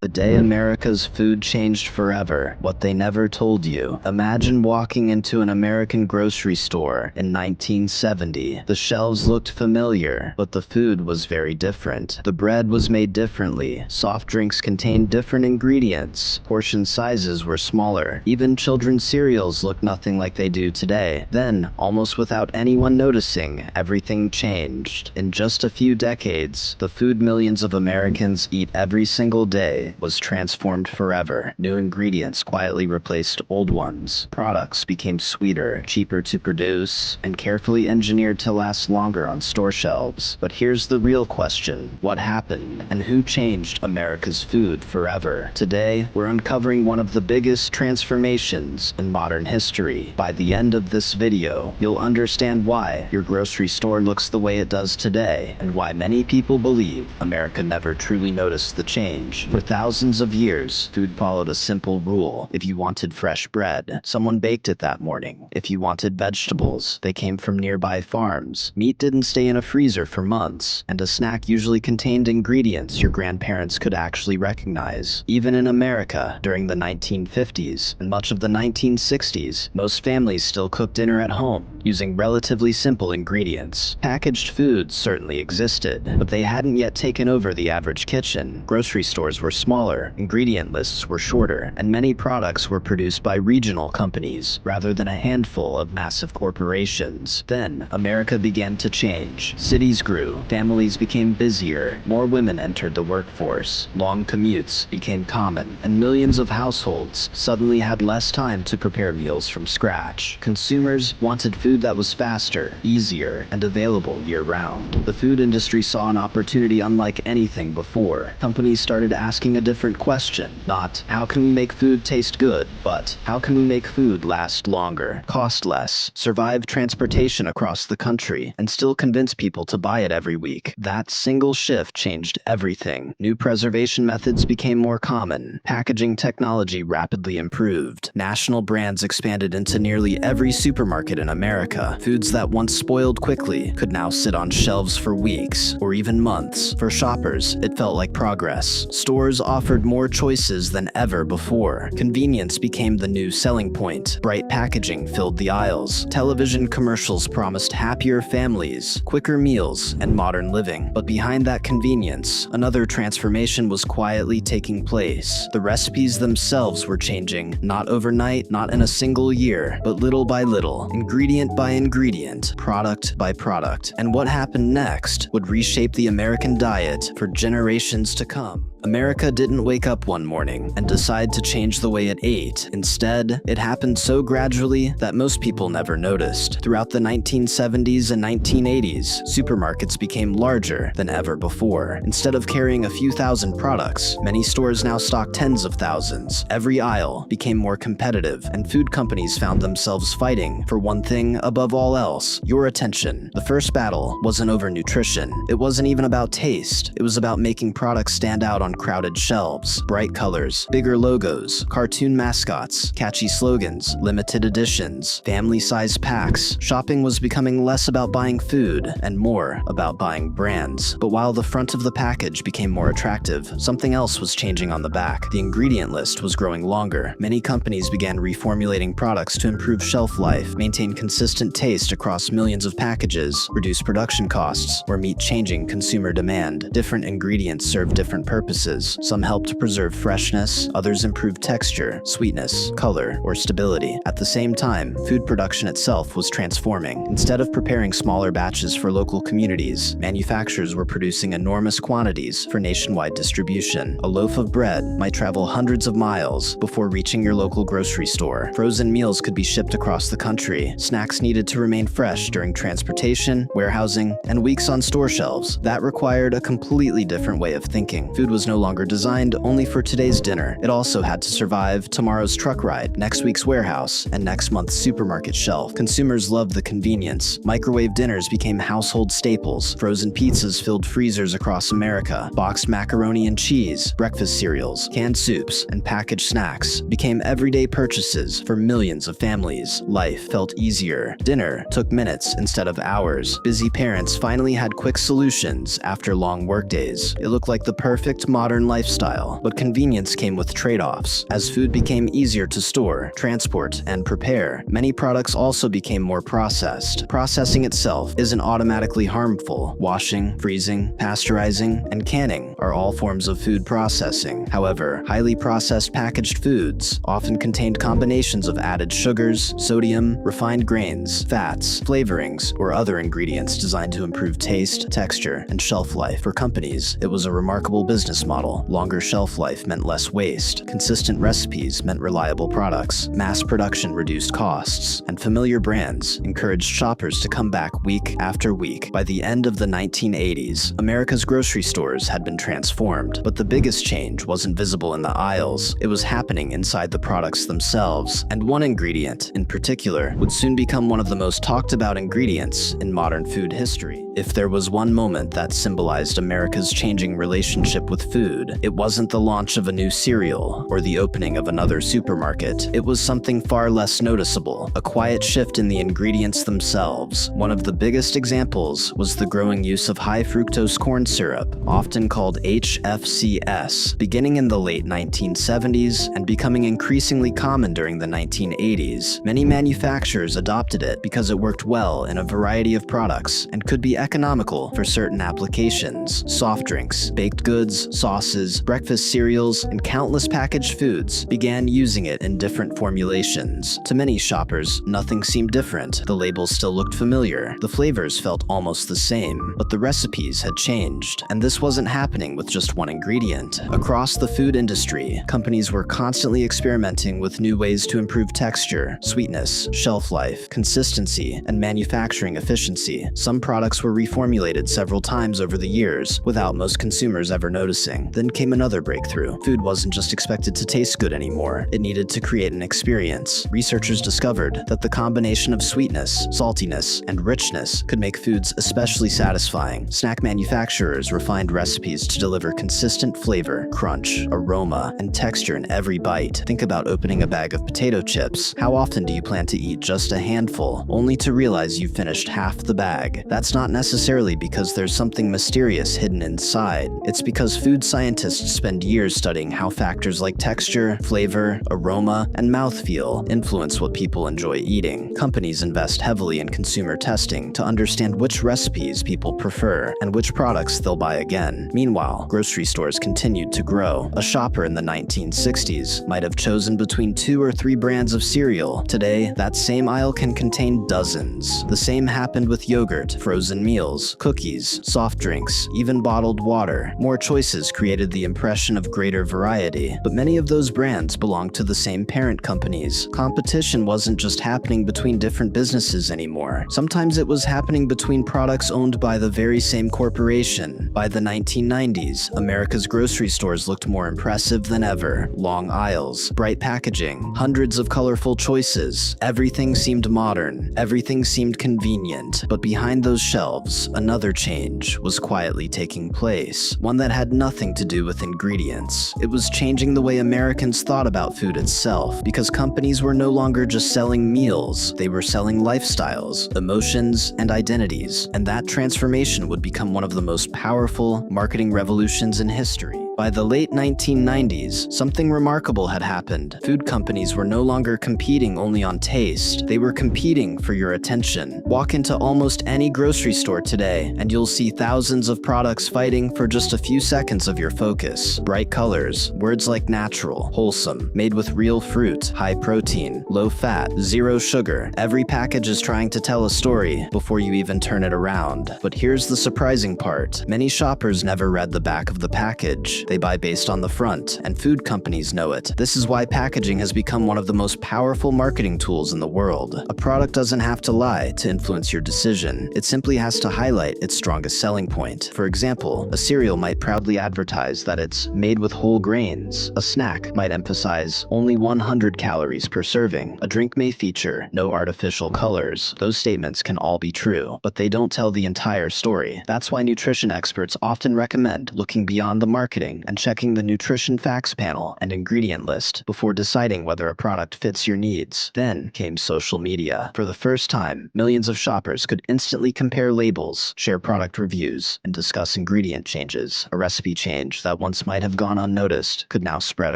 The day America's food changed forever. What they never told you. Imagine walking into an American grocery store in 1970. The shelves looked familiar, but the food was very different. The bread was made differently. Soft drinks contained different ingredients. Portion sizes were smaller. Even children's cereals looked nothing like they do today. Then, almost without anyone noticing, everything changed. In just a few decades, the food millions of Americans eat every single day was transformed forever. New ingredients quietly replaced old ones. Products became sweeter, cheaper to produce, and carefully engineered to last longer on store shelves. But here's the real question. What happened, and who changed America's food forever? Today, we're uncovering one of the biggest transformations in modern history. By the end of this video, you'll understand why your grocery store looks the way it does today, and why many people believe America never truly noticed the change. For thousands of years, food followed a simple rule. If you wanted fresh bread, someone baked it that morning. If you wanted vegetables, they came from nearby farms. Meat didn't stay in a freezer for months, and a snack usually contained ingredients your grandparents could actually recognize. Even in America, during the 1950s and much of the 1960s, most families still cooked dinner at home, using relatively simple ingredients. Packaged foods certainly existed, but they hadn't yet taken over the average kitchen. Grocery stores were smaller, ingredient lists were shorter, and many products were produced by regional companies, rather than a handful of massive corporations. Then, America began to change. Cities grew, families became busier, more women entered the workforce, long commutes became common, and millions of households suddenly had less time to prepare meals from scratch. Consumers wanted food that was faster, easier, and available year-round. The food industry saw an opportunity unlike anything before. Companies started asking a different question. Not, how can we make food taste good, but how can we make food last longer, cost less, survive transportation across the country, and still convince people to buy it every week? That single shift changed everything. New preservation methods became more common. Packaging technology rapidly improved. National brands expanded into nearly every supermarket in America. Foods that once spoiled quickly could now sit on shelves for weeks, or even months. For shoppers, it felt like progress. Stores offered more choices than ever before. Convenience became the new selling point. Bright packaging filled the aisles. Television commercials promised happier families, quicker meals, and modern living. But behind that convenience, another transformation was quietly taking place. The recipes themselves were changing, not overnight, not in a single year, but little by little, ingredient by ingredient, product by product. And what happened next would reshape the American diet for generations to come. America didn't wake up one morning and decide to change the way it ate. Instead, it happened so gradually that most people never noticed. Throughout the 1970s and 1980s, supermarkets became larger than ever before. Instead of carrying a few thousand products, many stores now stock tens of thousands. Every aisle became more competitive, and food companies found themselves fighting for one thing above all else: your attention. The first battle wasn't over nutrition. It wasn't even about taste. It was about making products stand out on crowded shelves. Bright colors, bigger logos, cartoon mascots, catchy slogans, limited editions, family-sized packs. Shopping was becoming less about buying food and more about buying brands. But while the front of the package became more attractive, something else was changing on the back. The ingredient list was growing longer. Many companies began reformulating products to improve shelf life, maintain consistent taste across millions of packages, reduce production costs, or meet changing consumer demand. Different ingredients served different purposes. Some helped preserve freshness, others improved texture, sweetness, color, or stability. At the same time, food production itself was transforming. Instead of preparing smaller batches for local communities, manufacturers were producing enormous quantities for nationwide distribution. A loaf of bread might travel hundreds of miles before reaching your local grocery store. Frozen meals could be shipped across the country. Snacks needed to remain fresh during transportation, warehousing, and weeks on store shelves. That required a completely different way of thinking. Food was no longer designed only for today's dinner. It also had to survive tomorrow's truck ride, next week's warehouse, and next month's supermarket shelf. Consumers loved the convenience. Microwave dinners became household staples. Frozen pizzas filled freezers across America. Boxed macaroni and cheese, breakfast cereals, canned soups, and packaged snacks became everyday purchases for millions of families. Life felt easier. Dinner took minutes instead of hours. Busy parents finally had quick solutions after long workdays. It looked like the perfect modern lifestyle, but convenience came with trade-offs. As food became easier to store, transport, and prepare, many products also became more processed. Processing itself isn't automatically harmful. Washing, freezing, pasteurizing, and canning are all forms of food processing. However, highly processed packaged foods often contained combinations of added sugars, sodium, refined grains, fats, flavorings, or other ingredients designed to improve taste, texture, and shelf life. For companies, it was a remarkable business model. Longer shelf life meant less waste, consistent recipes meant reliable products, mass production reduced costs, and familiar brands encouraged shoppers to come back week after week. By the end of the 1980s, America's grocery stores had been transformed, but the biggest change wasn't visible in the aisles. It was happening inside the products themselves, and one ingredient, in particular, would soon become one of the most talked about ingredients in modern food history. If there was one moment that symbolized America's changing relationship with food, it wasn't the launch of a new cereal or the opening of another supermarket. It was something far less noticeable, a quiet shift in the ingredients themselves. One of the biggest examples was the growing use of high-fructose corn syrup, often called HFCS, beginning in the late 1970s and becoming increasingly common during the 1980s. Many manufacturers adopted it because it worked well in a variety of products and could be economical for certain applications. Soft drinks, baked goods, sauces, breakfast cereals, and countless packaged foods began using it in different formulations. To many shoppers, nothing seemed different. The labels still looked familiar, the flavors felt almost the same, but the recipes had changed. And this wasn't happening with just one ingredient. Across the food industry, companies were constantly experimenting with new ways to improve texture, sweetness, shelf life, consistency, and manufacturing efficiency. Some products were reformulated several times over the years, without most consumers ever noticing. Then came another breakthrough. Food wasn't just expected to taste good anymore. It needed to create an experience. Researchers discovered that the combination of sweetness, saltiness, and richness could make foods especially satisfying. Snack manufacturers refined recipes to deliver consistent flavor, crunch, aroma, and texture in every bite. Think about opening a bag of potato chips. How often do you plan to eat just a handful, only to realize you've finished half the bag? That's not necessarily because there's something mysterious hidden inside. It's because food scientists spend years studying how factors like texture, flavor, aroma, and mouthfeel influence what people enjoy eating. Companies invest heavily in consumer testing to understand which recipes people prefer and which products they'll buy again. Meanwhile, grocery stores continued to grow. A shopper in the 1960s might have chosen between 2 or 3 brands of cereal. Today, that same aisle can contain dozens. The same happened with yogurt, frozen meals, cookies, soft drinks, even bottled water. More choices created the impression of greater variety, but many of those brands belonged to the same parent companies. Competition wasn't just happening between different businesses anymore. Sometimes it was happening between products owned by the very same corporation. By the 1990s, America's grocery stores looked more impressive than ever. Long aisles, bright packaging, hundreds of colorful choices. Everything seemed modern. Everything seemed convenient. But behind those shelves, another change was quietly taking place, one that had nothing to do with ingredients. It was changing the way Americans thought about food itself, because companies were no longer just selling meals, they were selling lifestyles, emotions, and identities, and that transformation would become one of the most powerful marketing revolutions in history. By the late 1990s, something remarkable had happened. Food companies were no longer competing only on taste, they were competing for your attention. Walk into almost any grocery store today, and you'll see thousands of products fighting for just a few seconds of your focus. Bright colors, words like natural, wholesome, made with real fruit, high protein, low fat, zero sugar. Every package is trying to tell a story before you even turn it around. But here's the surprising part. Many shoppers never read the back of the package. They buy based on the front, and food companies know it. This is why packaging has become one of the most powerful marketing tools in the world. A product doesn't have to lie to influence your decision. It simply has to highlight its strongest selling point. For example, a cereal might proudly advertise that it's made with whole grains. A snack might emphasize only 100 calories per serving. A drink may feature no artificial colors. Those statements can all be true, but they don't tell the entire story. That's why nutrition experts often recommend looking beyond the marketing marketing and checking the nutrition facts panel and ingredient list before deciding whether a product fits your needs. Then came social media. For the first time, millions of shoppers could instantly compare labels, share product reviews, and discuss ingredient changes. A recipe change that once might have gone unnoticed could now spread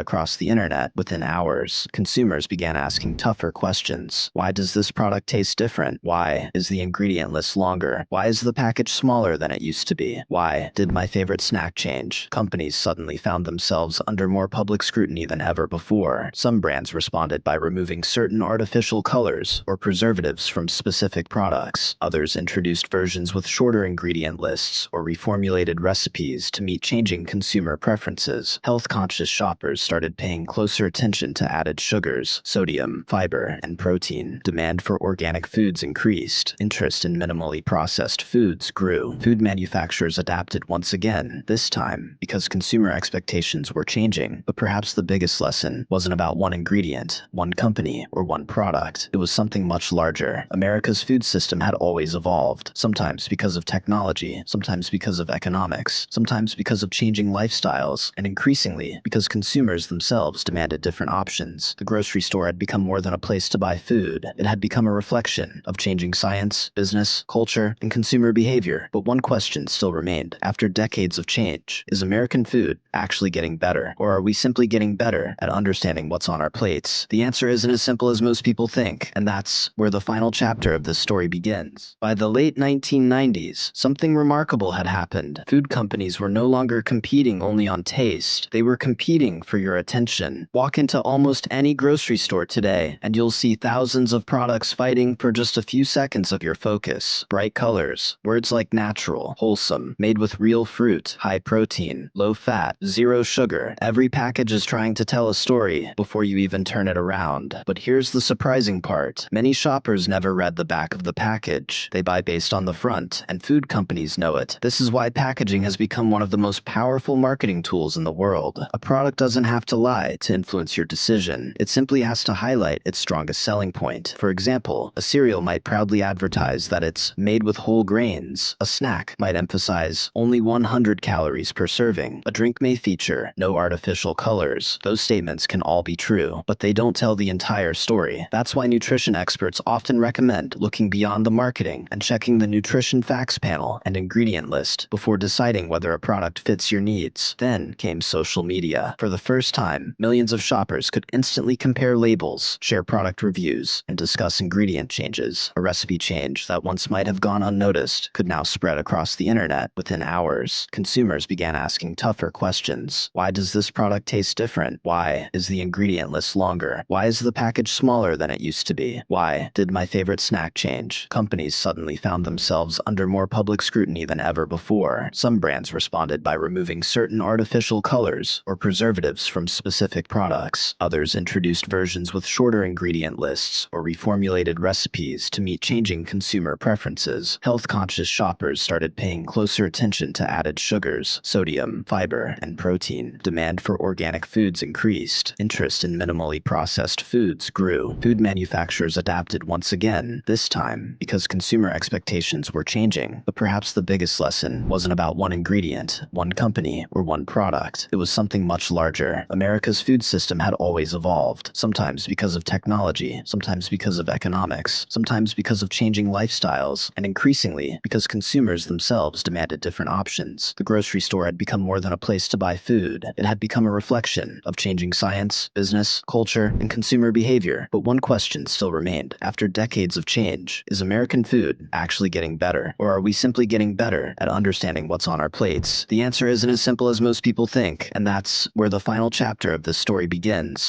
across the internet within hours. Consumers began asking tougher questions. Why does this product taste different? Why is the ingredient list longer? Why is the package smaller than it used to be? Why did my favorite snack change? Companies suddenly found themselves under more public scrutiny than ever before. Some brands responded by removing certain artificial colors or preservatives from specific products. Others introduced versions with shorter ingredient lists or reformulated recipes to meet changing consumer preferences. Health-conscious shoppers started paying closer attention to added sugars, sodium, fiber, and protein. Demand for organic foods increased. Interest in minimally processed foods grew. Food manufacturers adapted once again, this time because consumer expectations were changing. But perhaps the biggest lesson wasn't about one ingredient, one company, or one product. It was something much larger. America's food system had always evolved, sometimes because of technology, sometimes because of economics, sometimes because of changing lifestyles, and increasingly because consumers themselves demanded different options. The grocery store had become more than a place to buy food. It had become a reflection of changing science, business, culture, and consumer behavior. But one question still remained. After decades of change, is American food actually getting better? Or are we simply getting better at understanding what's on our plates? The answer isn't as simple as most people think, and that's where the final chapter of this story begins. By the late 1990s, something remarkable had happened. Food companies were no longer competing only on taste. They were competing for your attention. Walk into almost any grocery store today, and you'll see thousands of products fighting for just a few seconds of your focus. Bright colors, words like natural, wholesome, made with real fruit, high protein, low fat, zero sugar. Every package is trying to tell a story before you even turn it around. But here's the surprising part. Many shoppers never read the back of the package. They buy based on the front, and food companies know it. This is why packaging has become one of the most powerful marketing tools in the world. A product doesn't have to lie to influence your decision. It simply has to highlight its strongest selling point. For example, a cereal might proudly advertise that it's made with whole grains. A snack might emphasize only 100 calories per serving. A drink may feature no artificial colors. Those statements can all be true, but they don't tell the entire story. That's why nutrition experts often recommend looking beyond the marketing and checking the nutrition facts panel and ingredient list before deciding whether a product fits your needs. Then came social media. For the first time, millions of shoppers could instantly compare labels, share product reviews, and discuss ingredient changes. A recipe change that once might have gone unnoticed could now spread across the internet within hours. Consumers began asking tougher questions. Why does this product taste different? Why is the ingredient list longer? Why is the package smaller than it used to be? Why did my favorite snack change? Companies suddenly found themselves under more public scrutiny than ever before. Some brands responded by removing certain artificial colors or preservatives from specific products. Others introduced versions with shorter ingredient lists or reformulated recipes to meet changing consumer preferences. Health-conscious shoppers started paying closer attention to added sugars, sodium, fiber, and protein. Demand for organic foods increased. Interest in minimally processed foods grew. Food manufacturers adapted once again, this time because consumer expectations were changing. But perhaps the biggest lesson wasn't about one ingredient, one company, or one product. It was something much larger. America's food system had always evolved, sometimes because of technology, sometimes because of economics, sometimes because of changing lifestyles, and increasingly because consumers themselves demanded different options. The grocery store had become more than a place to buy food. It had become a reflection of changing science, business, culture, and consumer behavior. But one question still remained. After decades of change, is American food actually getting better? Or are we simply getting better at understanding what's on our plates? The answer isn't as simple as most people think, and that's where the final chapter of this story begins.